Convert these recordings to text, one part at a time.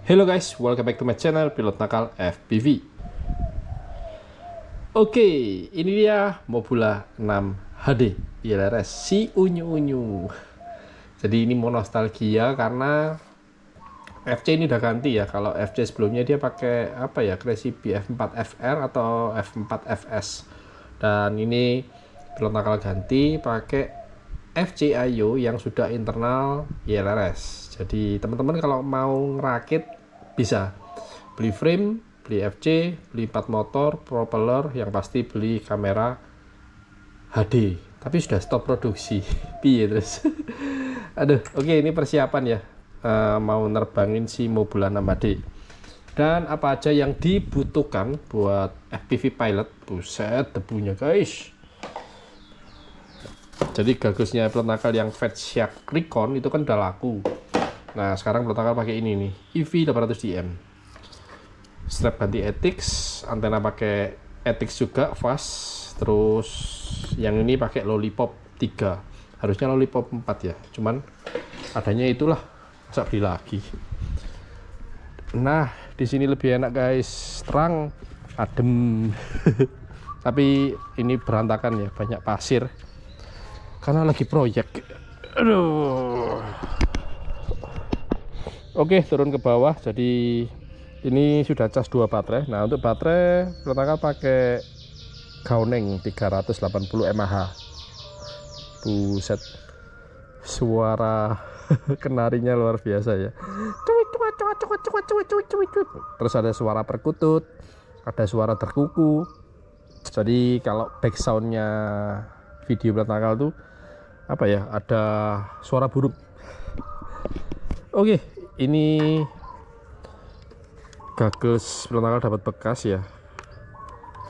Hello guys, welcome back to my channel Pilot Nakal FPV. Oke, ini dia Mobula 6 HD ILRS si unyu-unyu. Jadi ini mau nostalgia karena FC ini udah ganti ya. Kalau FC sebelumnya dia pakai apa ya, Crazy F4FR atau F4FS. Dan ini Pilot Nakal ganti pakai FCIO yang sudah internal ILRS. Jadi teman-teman kalau mau ngerakit bisa beli frame, beli FC, beli 4 motor, propeller, yang pasti beli kamera HD. Tapi sudah stop produksi. Piye terus? Aduh, oke, ini persiapan ya. Mau nerbangin si Mobula 6 HD. Dan apa aja yang dibutuhkan buat FPV pilot? Buset, debunya guys. Jadi gagusnya Pilot Nakal yang Fatshark Recon itu kan udah laku. Nah sekarang Pilot Nakal pakai ini nih, EV800DM. Strap ganti Etix, antena pakai Etix juga fast. Terus yang ini pakai Lollipop 3. Harusnya Lollipop 4 ya. Cuman adanya itulah, masa beli lagi. Nah di sini lebih enak guys, terang, adem. Tapi ini berantakan ya, banyak pasir. Karena lagi proyek. Aduh. Oke, turun ke bawah. Jadi ini sudah cas 2 baterai. Nah, untuk baterai Pilot Nakal pakai Gaoneng 380 mAh. Buset. Suara kenarinya luar biasa ya. Terus ada suara perkutut, ada suara terkuku. Jadi kalau backsoundnya video Pilot Nakal tuh apa ya, ada suara burung. Oke, ini gagus Pilot Nakal dapat bekas ya,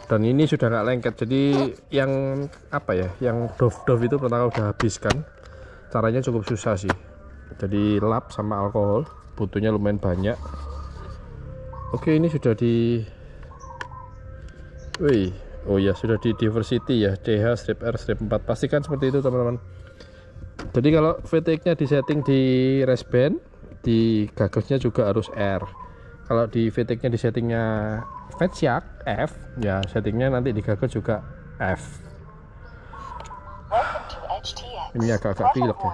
dan ini sudah nggak lengket. Jadi yang apa ya, yang dove itu Pilot Nakal udah habiskan. Caranya cukup susah sih, jadi lap sama alkohol, butuhnya lumayan banyak. Oke, ini sudah di oh ya, sudah di diversity ya, DH strip R strip 4. Pastikan seperti itu teman-teman. Jadi kalau VTX nya disetting di race band, di gagusnya juga harus R. Kalau di VTX nya disettingnya Fatshark F, ya settingnya nanti di gagus juga F. Ini agak-agak pilek ya,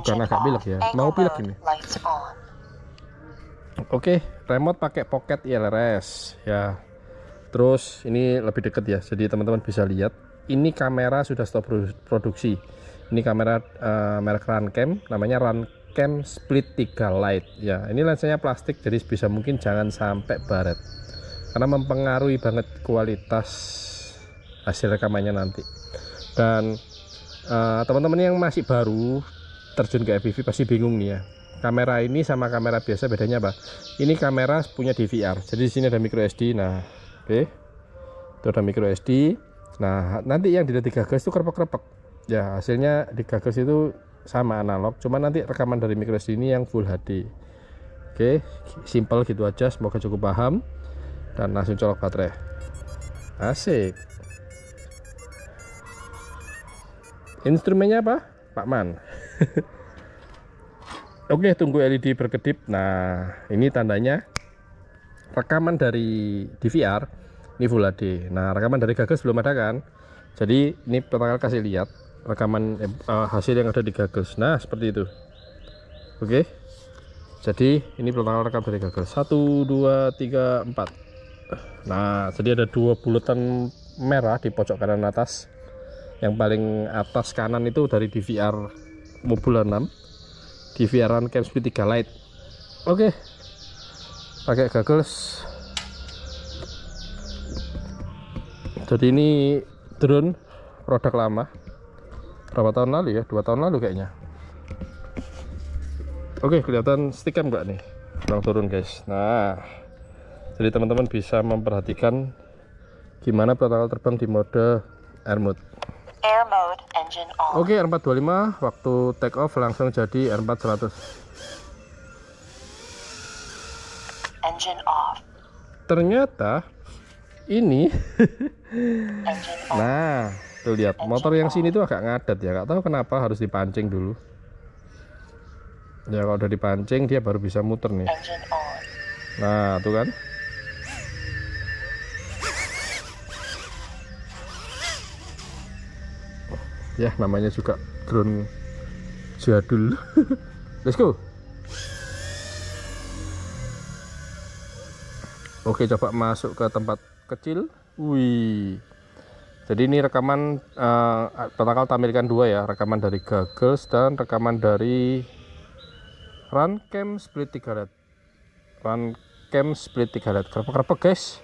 bukan agak pilek ya, mau pilek ini. Oke, remote pakai Pocket ILRS ya. Terus ini lebih dekat ya, jadi teman-teman bisa lihat. Ini kamera sudah stop produksi. Ini kamera merek Runcam, namanya Runcam Split 3 Lite ya. Ini lensanya plastik, jadi bisa mungkin jangan sampai baret, karena mempengaruhi banget kualitas hasil rekamannya nanti. Dan teman-teman yang masih baru terjun ke FPV pasti bingung nih ya. Kamera ini sama kamera biasa bedanya apa? Ini kamera punya DVR, jadi di sini ada micro SD. Nah, oke, itu ada micro SD. Nah, nanti yang di gagus itu krepek-krepek. Ya, hasilnya di gagus itu sama analog, cuman nanti rekaman dari micro SD ini yang full HD. Oke, simple gitu aja, semoga cukup paham. Dan langsung colok baterai. Asik. Instrumennya apa? Pak Man. Oke, tunggu LED berkedip. Nah, ini tandanya rekaman dari DVR ini full HD. Nah, rekaman dari gagus belum ada kan? Jadi ini Pilot Nakal kasih lihat rekaman hasil yang ada di gagus. Nah, seperti itu. Oke, jadi ini Pilot Nakal rekam dari gagus 1, 2, 3, 4. Nah, jadi ada 2 bulatan merah di pojok kanan atas. Yang paling atas kanan itu dari DVR Mobula 6, DVR Runcam Split 3 Lite. Oke, pakai gagus. Jadi ini drone produk lama, berapa tahun lalu ya, 2 tahun lalu kayaknya. Oke, kelihatan stickam enggak nih, kurang turun guys. Nah, jadi teman-teman bisa memperhatikan gimana Pilot Nakal terbang di mode air mode. Air mode engine on. Oke, R425 waktu take off langsung jadi R4100. Engine off. Ternyata ini Engine on. nah, tuh lihat, motor yang sini tuh agak ngadat ya, nggak tahu kenapa harus dipancing dulu. Ya kalau udah dipancing dia baru bisa muter nih. Engine on. Nah, tuh kan. Ya, namanya juga drone jadul. Let's go. Oke, coba masuk ke tempat kecil. Wih. Jadi ini rekaman total tampilkan dua ya, rekaman dari Goggles dan rekaman dari Runcam Split 3 LED. Runcam Split 3 LED. Krepek-krepek guys.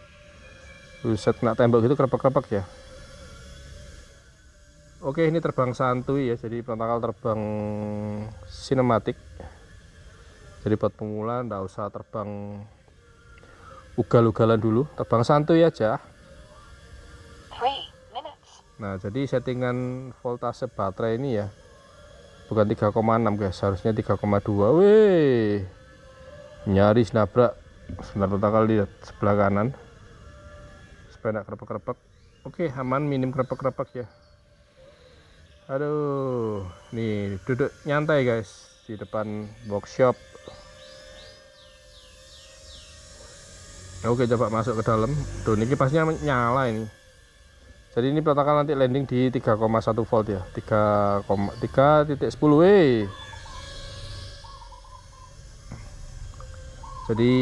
Buset, kena tembok gitu krepek-krepek ya. Oke, ini terbang santuy ya, jadi total terbang sinematik. Jadi buat pemula nggak usah terbang ugal-ugalan dulu, terbang santuy aja. 3 minutes. Nah, jadi settingan voltase baterai ini ya bukan 3,6 guys, harusnya 3,2. Wih, nyaris nabrak. Sebentar, total lihat sebelah kanan supaya nggak krepek-krepek. Oke, aman, minim krepek-krepek ya. Aduh, nih duduk nyantai guys di depan workshop. Oke, coba masuk ke dalam. Tuh, ini kipasnya nyala ini. Jadi ini protokol nanti landing di 3,1 volt ya. 3,3.10 W. Jadi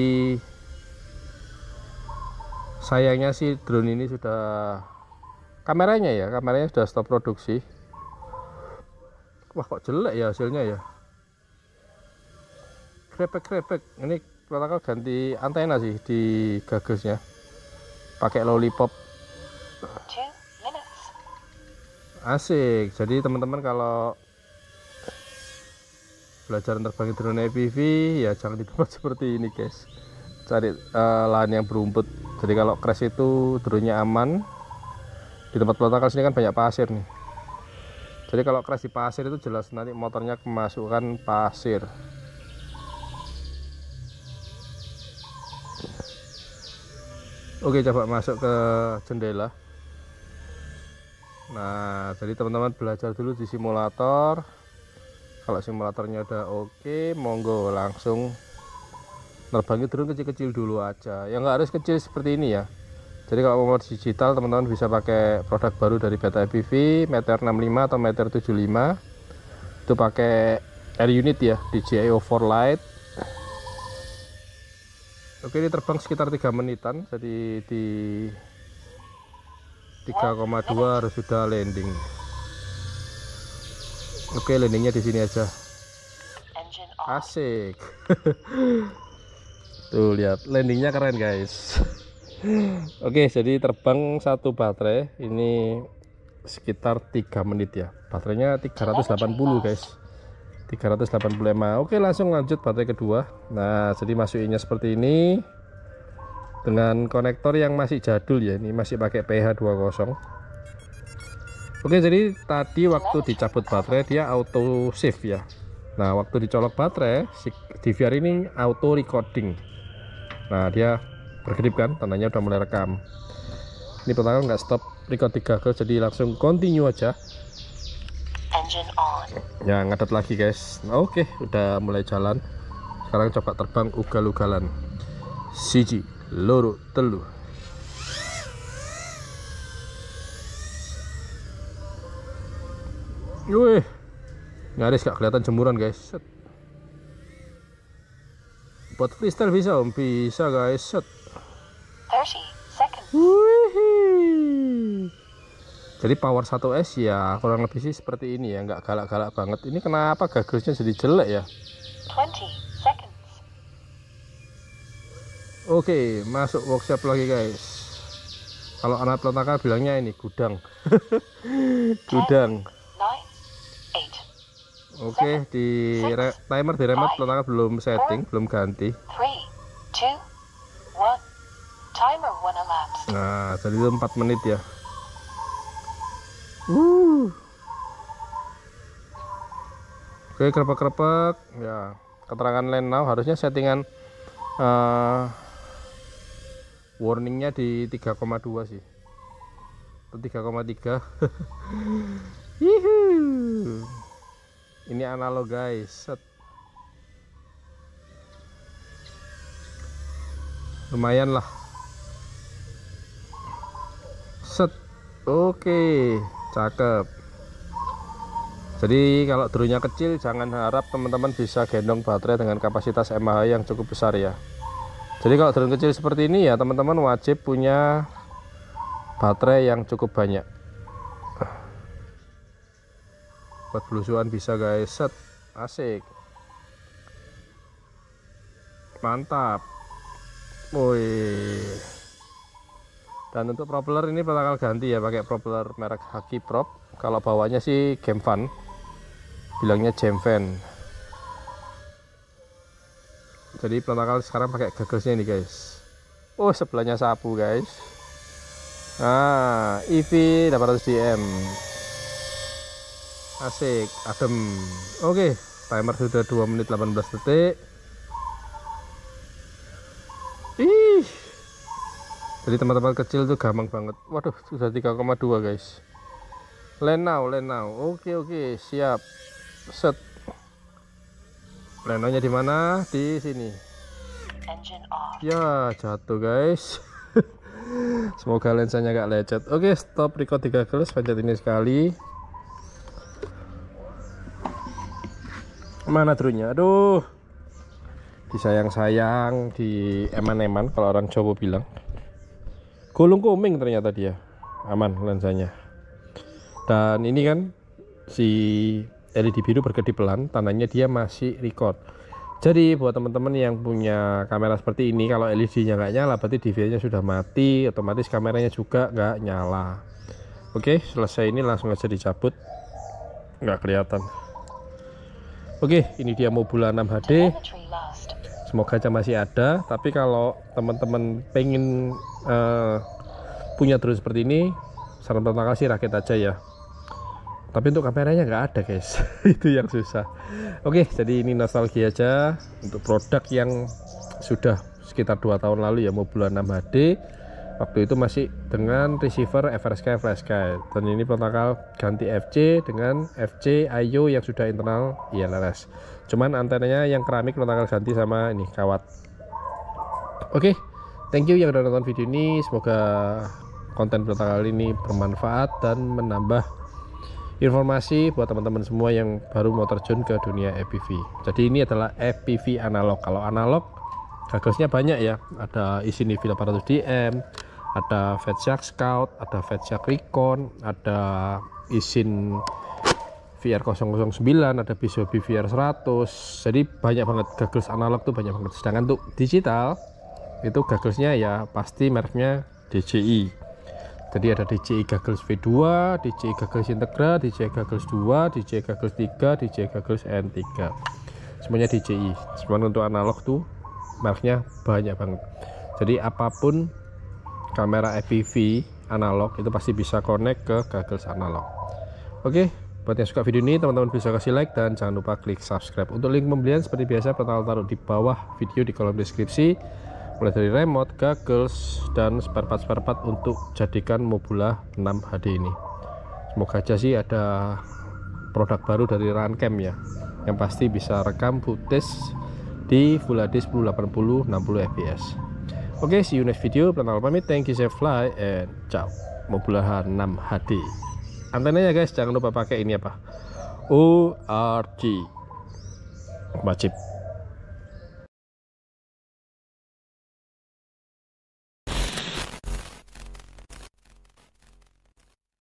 sayangnya sih drone ini sudah kameranya sudah stop produksi. Wah, kok jelek ya hasilnya ya. Krepek-krepek. Ini protokol ganti antena sih di Gogglesnya. Pakai lollipop. 2 minutes. Asik. Jadi teman-teman kalau belajar terbang drone FPV ya jangan di tempat seperti ini guys. Cari lahan yang berumput. Jadi kalau crash itu drone-nya aman. Di tempat protokol sini kan banyak pasir nih. Jadi kalau crash di pasir itu jelas nanti motornya kemasukan pasir. Oke, coba masuk ke jendela. Nah, jadi teman-teman belajar dulu di simulator. Kalau simulatornya udah oke, monggo langsung nerbangi drone kecil-kecil dulu aja. Ya nggak harus kecil seperti ini ya. Jadi kalau mau digital, teman-teman bisa pakai produk baru dari Beta FPV, Meteor 65 atau Meteor 75. Itu pakai air unit ya, DJI O4 Lite. Oke, ini terbang sekitar 3 menitan, jadi di 3,2 harus sudah landing. Oke, landingnya di sini aja. Engine on. Asik. Tuh lihat, landingnya keren guys. Oke, jadi terbang satu baterai ini sekitar 3 menit ya. Baterainya 380 guys. 385. Oke, langsung lanjut baterai kedua. Nah, jadi masukinnya seperti ini dengan konektor yang masih jadul ya. Ini masih pakai PH20. Oke, jadi tadi waktu dicabut baterai dia auto save ya. Nah, waktu dicolok baterai si DVR ini auto recording. Nah, dia berkedip kan, tandanya udah mulai rekam. Ini pertama nggak stop record di Goggles, jadi langsung continue aja. Engine on. Ya, ngadet lagi guys. Oke, udah mulai jalan. Sekarang coba terbang ugal-ugalan. Siji, loro, telu. Wih, nyaris gak kelihatan jemuran guys. Set. Buat freestyle bisa om, bisa guys. Set. 30 seconds. Wih. Jadi power 1S ya kurang lebih sih seperti ini ya, nggak galak-galak banget. Ini kenapa Gogglesnya jadi jelek ya? 20 seconds. Oke, masuk workshop lagi guys. Kalau anak pelontakan bilangnya ini gudang. Gudang. 9, 8, Oke, di timer di remote pelontakan belum setting, belum ganti. 3, 2, 1. Timer 1 elapsed. Nah, jadi itu 4 menit ya. Oke, krepek-krepek ya. Keterangan land now harusnya settingan warningnya di 3,2 sih atau 3,3. Ini analog guys. Set. lumayan lah. Set. Oke, cakep. Jadi kalau drone-nya kecil jangan harap teman-teman bisa gendong baterai dengan kapasitas mAh yang cukup besar ya. Jadi kalau drone kecil seperti ini ya teman-teman wajib punya baterai yang cukup banyak. Buat belusuan bisa guys. Set. Asik. Mantap. Woi. Dan untuk propeller ini bakal ganti ya, pakai propeller merek Haki Prop. Kalau bawahnya sih Gemfan, bilangnya Gemfan. Jadi pelakal sekarang pakai gagelsnya ini guys. Oh, sebelahnya sapu guys. Nah, EV 800 DM. Asik, adem. Oke, timer sudah 2 menit 18 detik. Ih. Jadi teman-teman kecil tuh gampang banget. Waduh, sudah 3,2 guys. Land now. Oke, siap. Set. Lenonya di mana? Di sini. Engine off. Ya, jatuh guys. Semoga lensanya gak lecet. Oke, stop record 3 kali. Pencet ini sekali. Mana drone-nya? Aduh. Disayang-sayang, di eman-eman kalau orang Jawa bilang. Gulung koming ternyata dia. Aman lensanya. Dan ini kan si LED biru berkedip pelan, tandanya dia masih record. Jadi buat teman-teman yang punya kamera seperti ini, kalau LED-nya nggak nyala berarti DVI-nya sudah mati, otomatis kameranya juga nggak nyala. Oke, selesai ini langsung aja dicabut. Nggak kelihatan. Oke, ini dia Mobula 6 HD. Semoga aja masih ada. Tapi kalau teman-teman pengen punya drone seperti ini, saran pertama sih rakit aja ya. Tapi untuk kameranya nggak ada guys. Itu yang susah. Oke, jadi ini nostalgia aja untuk produk yang sudah sekitar 2 tahun lalu ya, Mobula 6 HD. Waktu itu masih dengan receiver FRSK. Dan ini protokol ganti FC dengan FC IO yang sudah internal ILRS. Cuman antenanya yang keramik protokol ganti sama ini kawat. Oke, thank you yang udah nonton video ini. Semoga konten protokol ini bermanfaat dan menambah informasi buat teman-teman semua yang baru mau terjun ke dunia FPV. Jadi ini adalah FPV analog. Kalau analog gagelsnya banyak ya, ada Isin EV 800 DM, ada Fatshark Scout, ada Fatshark Recon, ada Isin VR 009, ada Bisobi VR 100. Jadi banyak banget gagels analog tuh, banyak banget. Sedangkan untuk digital itu gagelsnya ya pasti mereknya DJI. Jadi ada DJI Goggles V2, DJI Goggles Integra, DJI Goggles 2, DJI Goggles 3, DJI Goggles N3. Semuanya DJI. Semuanya untuk analog tuh mereknya banyak banget. Jadi apapun kamera FPV analog itu pasti bisa connect ke goggles analog. Oke, buat yang suka video ini teman-teman bisa kasih like dan jangan lupa klik subscribe. Untuk link pembelian seperti biasa taruh di bawah video di kolom deskripsi. Mulai dari remote, goggles, dan spare part untuk jadikan Mobula 6 HD ini. Semoga aja sih ada produk baru dari Runcam ya, yang pasti bisa rekam footage di Full HD 1080 60 fps. Oke, see you next video. Planal pamit, thank you, safe fly, and ciao. Mobula 6 HD. Antenanya guys, jangan lupa pakai ini apa? ORG. Wajib.